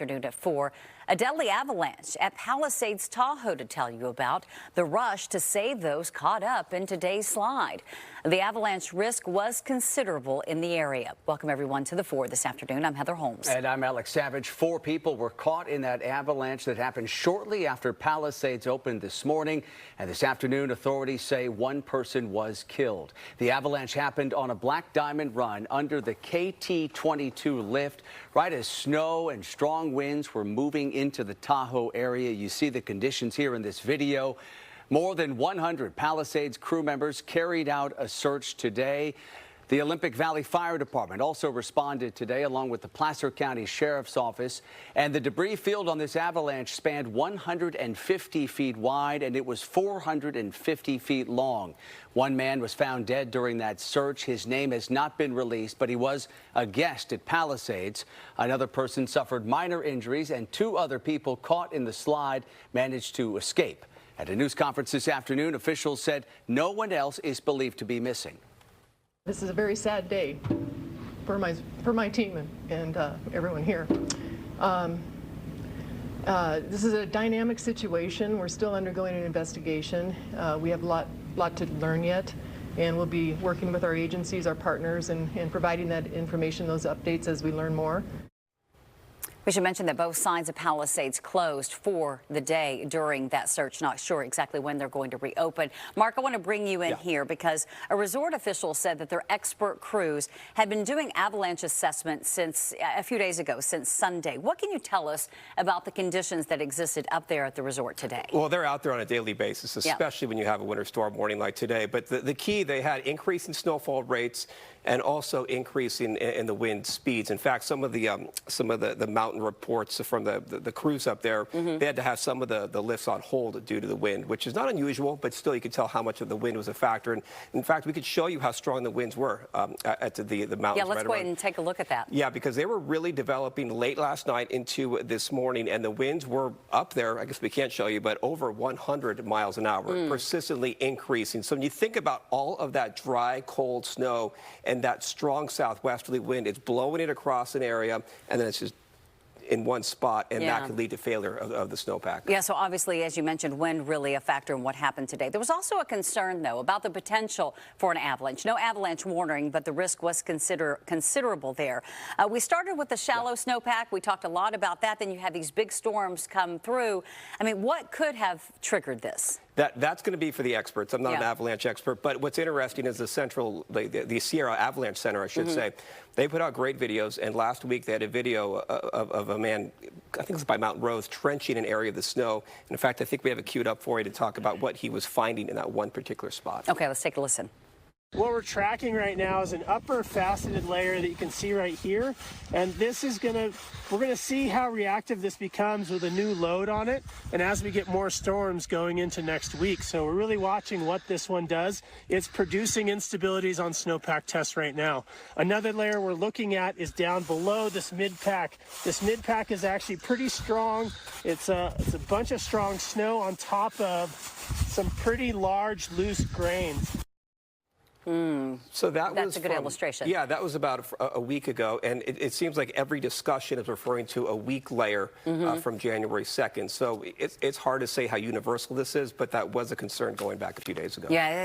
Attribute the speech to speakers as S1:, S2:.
S1: Afternoon at 4, a deadly avalanche at Palisades Tahoe to tell you about the rush to save those caught up in today's slide. The avalanche risk was considerable in the area. Welcome everyone to the 4 this afternoon. I'm Heather Holmes.
S2: And I'm Alex Savage. 4 people were caught in that avalanche that happened shortly after Palisades opened this morning. And this afternoon, authorities say 1 person was killed. The avalanche happened on a Black Diamond run under the KTVU lift right as snow and strong winds were moving into the Tahoe area. You see the conditions here in this video. More than 100 Palisades crew members carried out a search today. The Olympic Valley Fire Department also responded today, along with the Placer County Sheriff's Office. And the debris field on this avalanche spanned 150 feet wide, and it was 450 feet long. 1 man was found dead during that search. His name has not been released, but he was a guest at Palisades. Another person suffered minor injuries, and 2 other people caught in the slide managed to escape. At a news conference this afternoon, officials said no one else is believed to be missing.
S3: This is a very sad day for my team and everyone here. This is a dynamic situation. We're still undergoing an investigation. We have a lot to learn yet, and we'll be working with our agencies, our partners, and providing that information, those updates as we learn more.
S1: We should mention that both sides of Palisades closed for the day during that search. Not sure exactly when they're going to reopen. Mark, I want to bring you in here because a resort official said that their expert crews had been doing avalanche assessment since a few days ago, since Sunday. What can you tell us about the conditions that existed up there at the resort today?
S4: Well, they're out there on a daily basis, especially when you have a winter storm warning like today. But the key, they had increasing snowfall rates and also increasing in the wind speeds. In fact, some of the mountain reports from the crews up there, they had to have some of the lifts on hold due to the wind, which is not unusual, but still you could tell how much of the wind was a factor. And in fact, we could show you how strong the winds were at the mountains.
S1: Yeah, let's go ahead and take a look at that.
S4: Yeah, because they were really developing late last night into this morning, and the winds were up there, I guess we can't show you, but over 100 miles an hour, persistently increasing. So when you think about all of that dry, cold snow and that strong southwesterly wind, it's blowing it across an area, and then it's just in one spot, and that could lead to failure of the snowpack. Yeah,
S1: so obviously, as you mentioned, wind really a factor in what happened today. There was also a concern, though, about the potential for an avalanche. No avalanche warning, but the risk was considerable there. We started with the shallow snowpack. We talked a lot about that. Then you had these big storms come through. I mean, what could have triggered this?
S4: That's going to be for the experts. I'm not an avalanche expert, but what's interesting is the Sierra Avalanche Center, I should say, they put out great videos, and last week they had a video of a man, I think it was by Mountain Rose, trenching an area of the snow. And in fact, I think we have it queued up for you to talk about what he was finding in that one particular spot.
S1: Okay, let's take a listen.
S5: What we're tracking right now is an upper faceted layer that you can see right here, and this is we're gonna see how reactive this becomes with a new load on it, and as we get more storms going into next week. So we're really watching what this one does. It's producing instabilities on snowpack tests right now. Another layer we're looking at is down below this mid-pack. This mid-pack is actually pretty strong. It's a bunch of strong snow on top of some pretty large loose grains.
S4: So
S1: that's a good illustration.
S4: Yeah, that was about a week ago, and it seems like every discussion is referring to a weak layer from January 2nd. So it's hard to say how universal this is, but that was a concern going back a few days ago.
S1: Yeah,